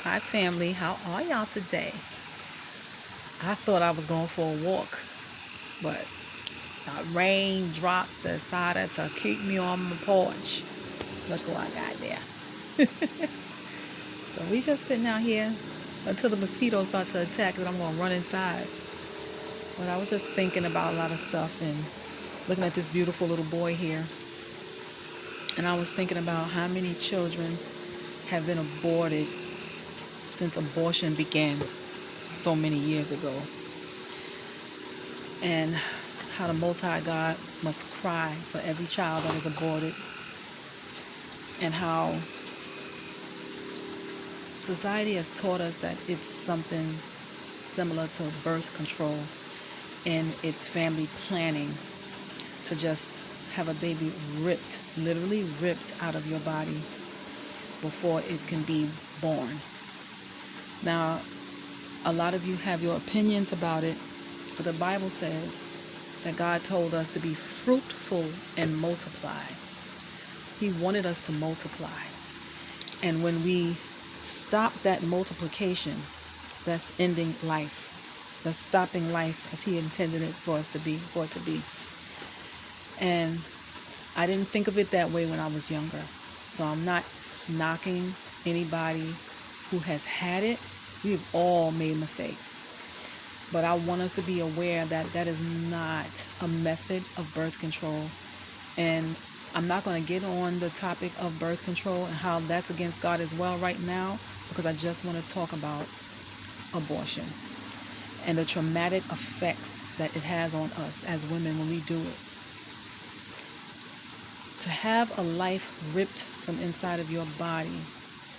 Hi family, how are y'all today? I thought I was going for a walk, but raindrops decided to keep me on my porch. Look who I got there. So we just sitting out here until the mosquitoes start to attack and I'm gonna run inside. But I was just thinking about a lot of stuff and looking at this beautiful little boy here. And I was thinking about how many children have been aborted since abortion began so many years ago. And how the Most High God must cry for every child that is aborted, and how society has taught us that it's something similar to birth control and it's family planning to just have a baby ripped, literally ripped out of your body before it can be born. Now, a lot of you have your opinions about it, but the Bible says that God told us to be fruitful and multiply. He wanted us to multiply. And when we stop that multiplication, that's ending life. That's stopping life as He intended it for it to be. And I didn't think of it that way when I was younger. So I'm not knocking anybody who has had it. We've all made mistakes. But I want us to be aware that that is not a method of birth control. And I'm not going to get on the topic of birth control and how that's against God as well right now, because I just want to talk about abortion and the traumatic effects that it has on us as women when we do it. To have a life ripped from inside of your body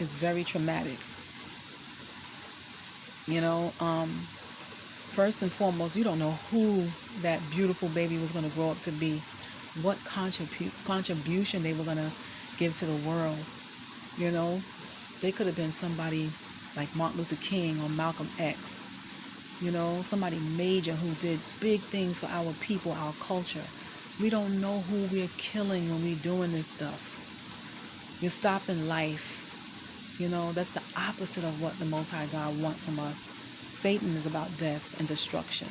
is very traumatic. First and foremost, you don't know who that beautiful baby was going to grow up to be, what contribution they were going to give to the world. They could have been somebody like Martin Luther King or Malcolm X, somebody major who did big things for our people, our culture. We don't know who we're killing when we're doing this stuff. You're stopping life. That's the opposite of what the Most High God wants from us. Satan is about death and destruction.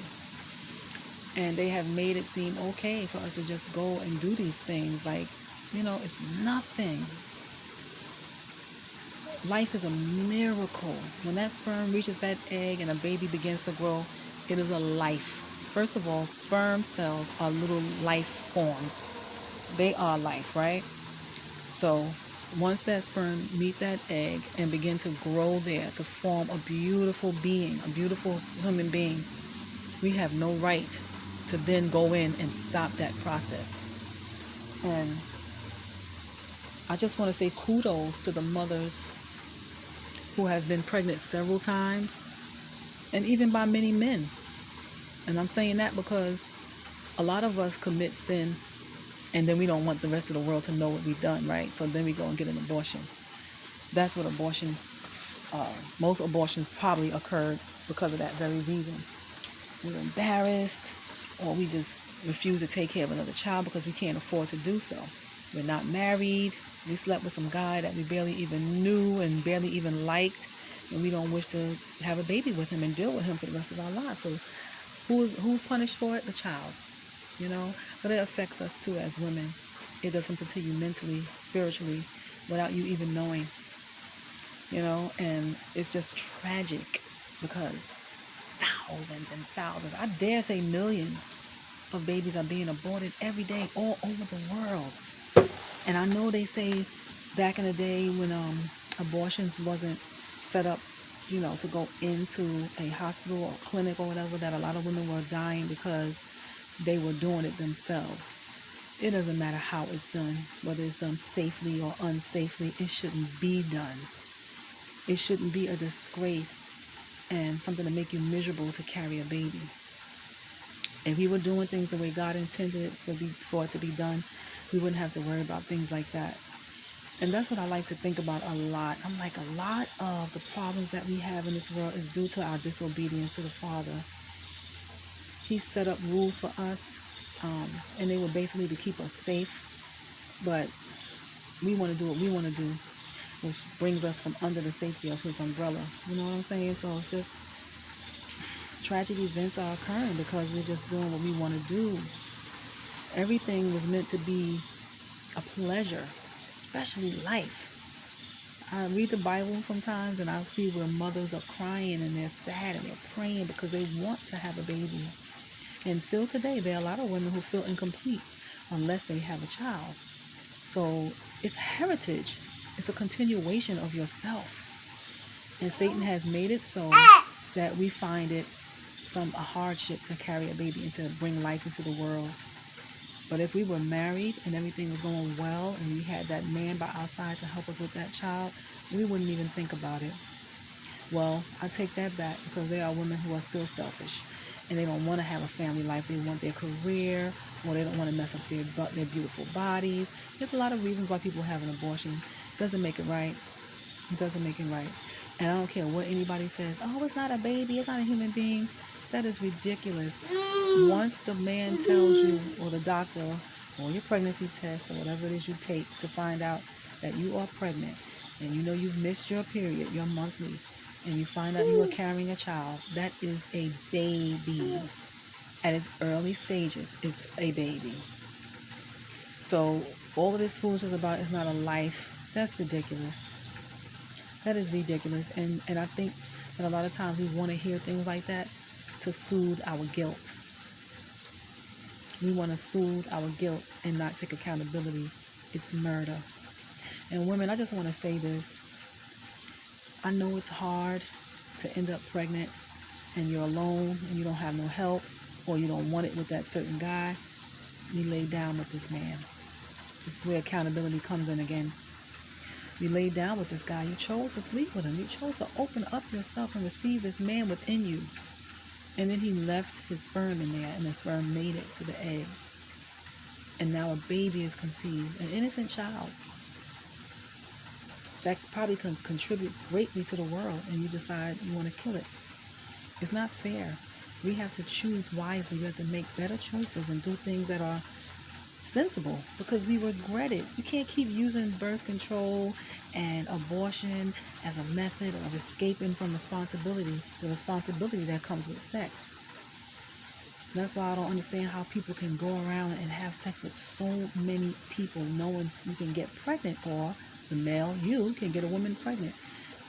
And they have made it seem okay for us to just go and do these things. Like, it's nothing. Life is a miracle. When that sperm reaches that egg and a baby begins to grow, it is a life. First of all, sperm cells are little life forms. They are life, right? So once that sperm meet that egg and begin to grow there to form a beautiful being, a beautiful human being, we have no right to then go in and stop that process. And I just want to say kudos to the mothers who have been pregnant several times, and even by many men. And I'm saying that because a lot of us commit sin and then we don't want the rest of the world to know what we've done, right? So then we go and get an abortion. That's what most abortions probably occurred because of that very reason. We're embarrassed, or we just refuse to take care of another child because we can't afford to do so. We're not married. We slept with some guy that we barely even knew and barely even liked, and we don't wish to have a baby with him and deal with him for the rest of our lives. So who's punished for it? The child. But it affects us too as women. It does something to you mentally, spiritually, without you even knowing. And it's just tragic because thousands and thousands, I dare say millions of babies are being aborted every day all over the world. And I know they say back in the day when abortions wasn't set up, to go into a hospital or clinic or whatever, that a lot of women were dying because they were doing it themselves. It doesn't matter how it's done, whether it's done safely or unsafely. It shouldn't be done. It shouldn't be a disgrace and something to make you miserable to carry a baby. If we were doing things the way God intended for it to be done, we wouldn't have to worry about things like that. And that's what I like to think about a lot. I'm like, a lot of the problems that we have in this world is due to our disobedience to the Father. He set up rules for us, and they were basically to keep us safe. But we want to do what we want to do. which brings us from under the safety of his umbrella. You know what I'm saying? So it's just tragic events are occurring because we're just doing what we want to do. Everything was meant to be a pleasure, especially life. I read the Bible sometimes and I see where mothers are crying and they're sad and they're praying because they want to have a baby. And still today, there are a lot of women who feel incomplete unless they have a child. So it's heritage. It's a continuation of yourself. And Satan has made it so that we find it a hardship to carry a baby and to bring life into the world. But if we were married and everything was going well and we had that man by our side to help us with that child, we wouldn't even think about it. Well, I take that back because there are women who are still selfish and they don't want to have a family life. They want their career, or they don't want to mess up their beautiful bodies. There's a lot of reasons why people have an abortion. It doesn't make it right. It doesn't make it right. And I don't care what anybody says. Oh, it's not a baby. It's not a human being. That is ridiculous. Once the man tells you, or the doctor, or your pregnancy test, or whatever it is you take to find out that you are pregnant, and you know you've missed your period, your monthly, and you find out you are carrying a child, that is a baby. At its early stages, it's a baby. So all of this foolishness about it's not a life, that's ridiculous. That is ridiculous. And I think that a lot of times we want to hear things like that to soothe our guilt. We want to soothe our guilt and not take accountability. It's murder. And women, I just want to say this. I know it's hard to end up pregnant and you're alone and you don't have no help, or you don't want it with that certain guy. You lay down with this man. This is where accountability comes in again. You laid down with this guy. You chose to sleep with him. You chose to open up yourself and receive this man within you. And then he left his sperm in there, and the sperm made it to the egg. And now a baby is conceived, an innocent child that probably can contribute greatly to the world, and you decide you want to kill it. It's not fair. We have to choose wisely. We have to make better choices and do things that are sensible because we regret it. You can't keep using birth control and abortion as a method of escaping from responsibility, the responsibility that comes with sex. That's why I don't understand how people can go around and have sex with so many people knowing you can get pregnant, or the male, you can get a woman pregnant.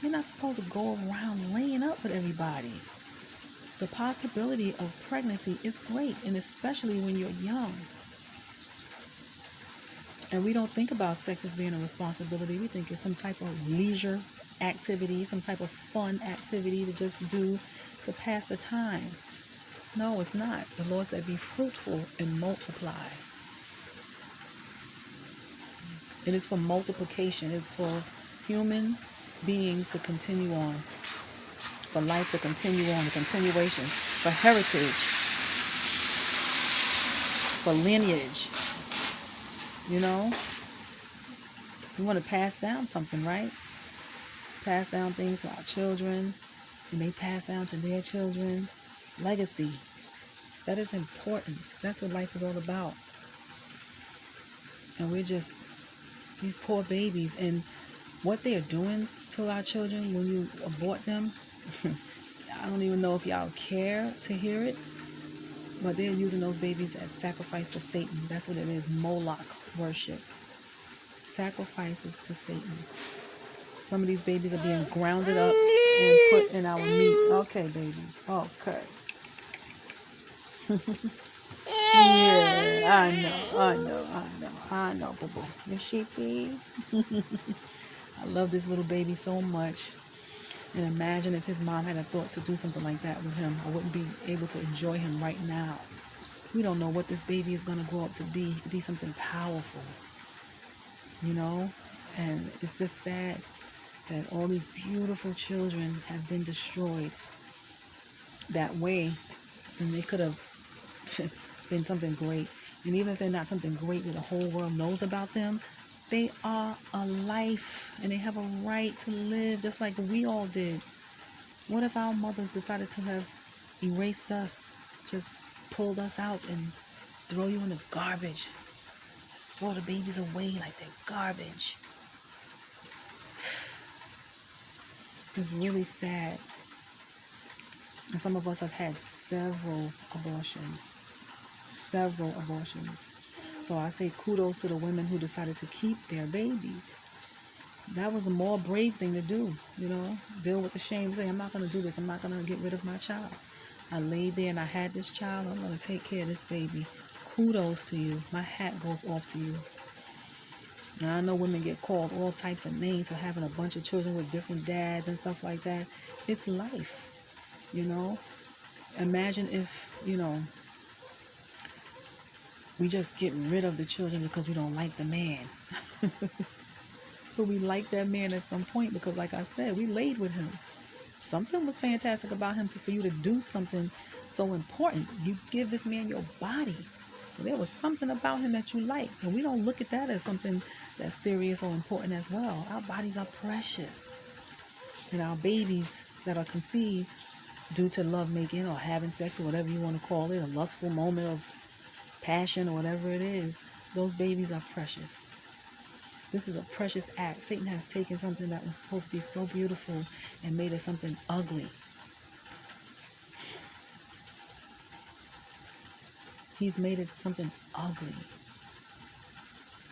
You're not supposed to go around laying up with everybody. The possibility of pregnancy is great, and especially when you're young. And we don't think about sex as being a responsibility. We think it's some type of leisure activity, some type of fun activity to just do to pass the time. No, it's not. The Lord said, be fruitful and multiply. It is for multiplication. It's for human beings to continue on, for life to continue on, the continuation, for heritage, for lineage. You know, we want to pass down something, right? Pass down things to our children, and they pass down to their children. Legacy. That is important. That's what life is all about. And we're just these poor babies, and what they are doing to our children when you abort them, I don't even know if y'all care to hear it, but they're using those babies as sacrifice to Satan. That's what it is, Moloch worship. Sacrifices to Satan. Some of these babies are being grounded up and put in our meat. Okay, baby. Okay. Yeah, I know, boo-boo. Your sheepy. I love this little baby so much. And imagine if his mom had a thought to do something like that with him. I wouldn't be able to enjoy him right now. We don't know what this baby is going to grow up to be. It could be something powerful, you know? And it's just sad that all these beautiful children have been destroyed that way. And they could have been something great. And even if they're not something great that the whole world knows about them, they are a life and they have a right to live just like we all did. What if our mothers decided to have erased us, just pulled us out and throw you in the garbage, just throw the babies away like they're garbage? It's really sad. And some of us have had several abortions. Several abortions. So I say kudos to the women who decided to keep their babies. That was a more brave thing to do, deal with the shame, say, I'm not going to do this. I'm not going to get rid of my child. I laid there and I had this child. I'm going to take care of this baby. Kudos to you. My hat goes off to you. And I know women get called all types of names for having a bunch of children with different dads and stuff like that. It's life, Imagine if, we just get rid of the children because we don't like the man. But we like that man at some point because, like I said, we laid with him. Something was fantastic about him for you to do something so important. You give this man your body. So there was something about him that you like. And we don't look at that as something that's serious or important as well. Our bodies are precious. And our babies that are conceived due to lovemaking or having sex or whatever you want to call it, a lustful moment of passion or whatever it is, those babies are precious. This is a precious act. Satan has taken something that was supposed to be so beautiful and made it something ugly. He's made it something ugly.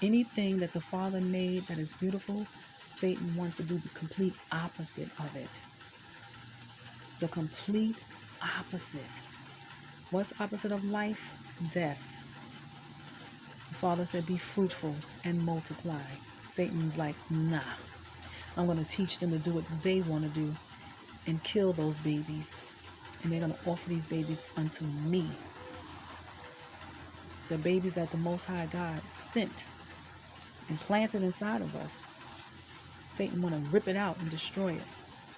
Anything that the Father made that is beautiful, Satan wants to do the complete opposite of it. The complete opposite. What's opposite of life? Death. The Father said, be fruitful and multiply. Satan's like, nah. I'm going to teach them to do what they want to do and kill those babies. And they're going to offer these babies unto me. The babies that the Most High God sent and planted inside of us. Satan want to rip it out and destroy it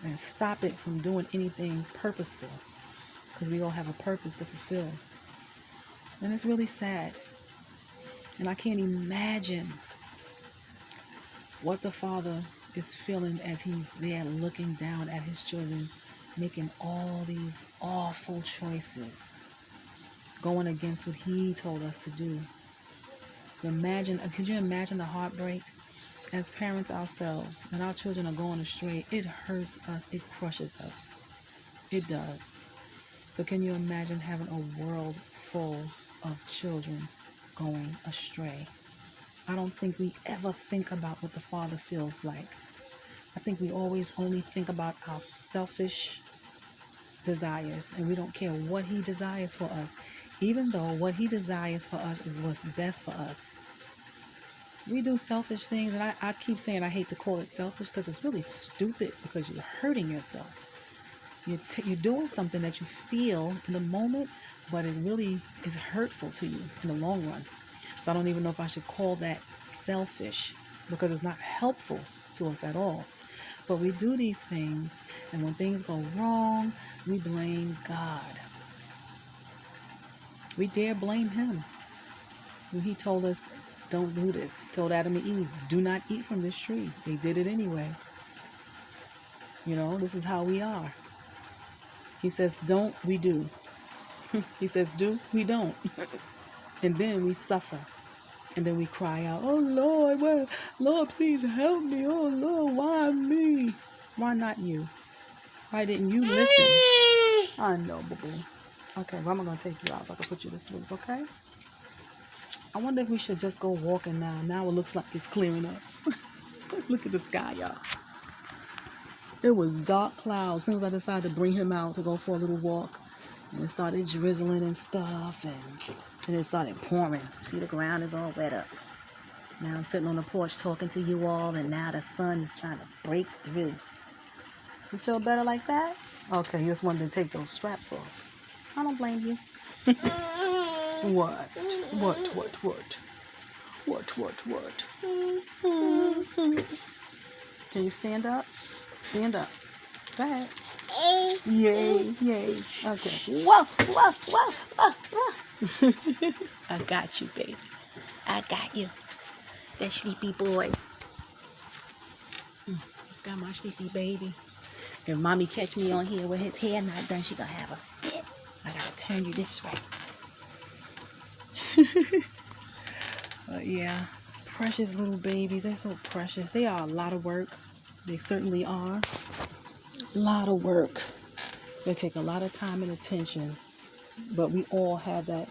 and stop it from doing anything purposeful, because we all have a purpose to fulfill. And it's really sad. And I can't imagine what the Father is feeling as he's there looking down at his children, making all these awful choices, going against what he told us to do. Could you imagine the heartbreak? As parents ourselves, when our children are going astray, it hurts us, it crushes us. It does. So can you imagine having a world full of children going astray? I don't think we ever think about what the Father feels like. I think we always only think about our selfish desires, and we don't care what he desires for us, even though what he desires for us is what's best for us. We do selfish things, and I keep saying I hate to call it selfish because it's really stupid, because you're hurting yourself. You're doing something that you feel in the moment, but it really is hurtful to you in the long run. So I don't even know if I should call that selfish, because it's not helpful to us at all. But we do these things, and when things go wrong, we blame God. We dare blame him. When he told us, don't do this. He told Adam and Eve, do not eat from this tree. They did it anyway. This is how we are. He says, don't, we do. He says, do, we don't. And then we suffer. And then we cry out, oh Lord, well, Lord, please help me. Oh Lord, why me? Why not you? Why didn't you listen? I know, boo-boo. Okay, well, I'm going to take you out so I can put you to sleep, okay? I wonder if we should just go walking now. Now it looks like it's clearing up. Look at the sky, y'all. It was dark clouds. As soon as I decided to bring him out to go for a little walk, and it started drizzling and stuff, and it started pouring. See, the ground is all wet up. Now I'm sitting on the porch talking to you all, and now the sun is trying to break through. You feel better like that? Okay, you just wanted to take those straps off. I don't blame you. What? Can you stand up? Stand up. Go ahead. Yay. Okay. Whoa. I got you, baby. I got you. That sleepy boy. Got my sleepy baby. If mommy catch me on here with his hair not done, she gonna have a fit. I gotta turn you this way. But yeah, precious little babies. They're so precious. They are a lot of work. They certainly are. a lot of work. They take a lot of time and attention, but we all have that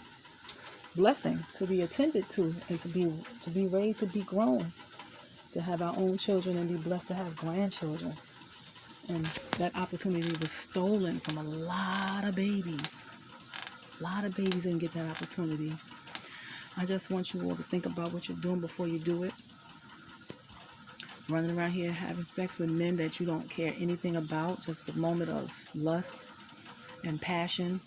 blessing to be attended to and to be raised, to be grown, to have our own children and be blessed to have grandchildren. And that opportunity was stolen from a lot of babies. A lot of babies didn't get that opportunity. I just want you all to think about what you're doing before you do it. Running around here having sex with men that you don't care anything about, just a moment of lust and passion,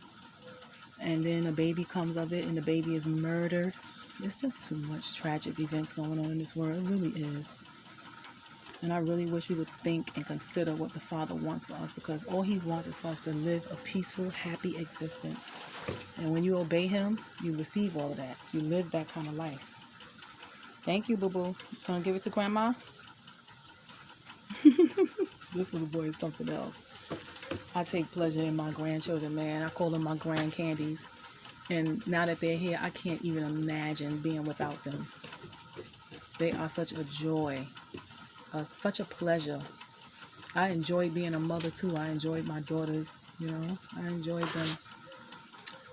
and then a baby comes of it and the baby is murdered. It's just too much tragic events going on in this world. It really is. And I really wish we would think and consider what the Father wants for us, because all He wants is for us to live a peaceful, happy existence. And when you obey Him, you receive all of that. You live that kind of life. Thank you, boo-boo. Gonna give it to Grandma? This little boy is something else. I take pleasure in my grandchildren, man. I call them my grand candies. And now that they're here, I can't even imagine being without them. They are such a joy, such a pleasure. I enjoyed being a mother too. I enjoyed my daughters, I enjoyed them.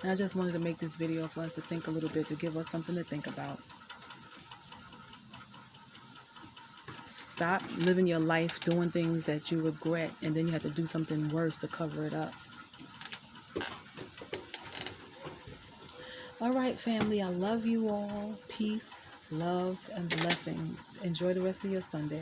And I just wanted to make this video for us to think a little bit, to give us something to think about. Stop living your life doing things that you regret, and then you have to do something worse to cover it up. All right, family, I love you all. Peace, love, and blessings. Enjoy the rest of your Sunday.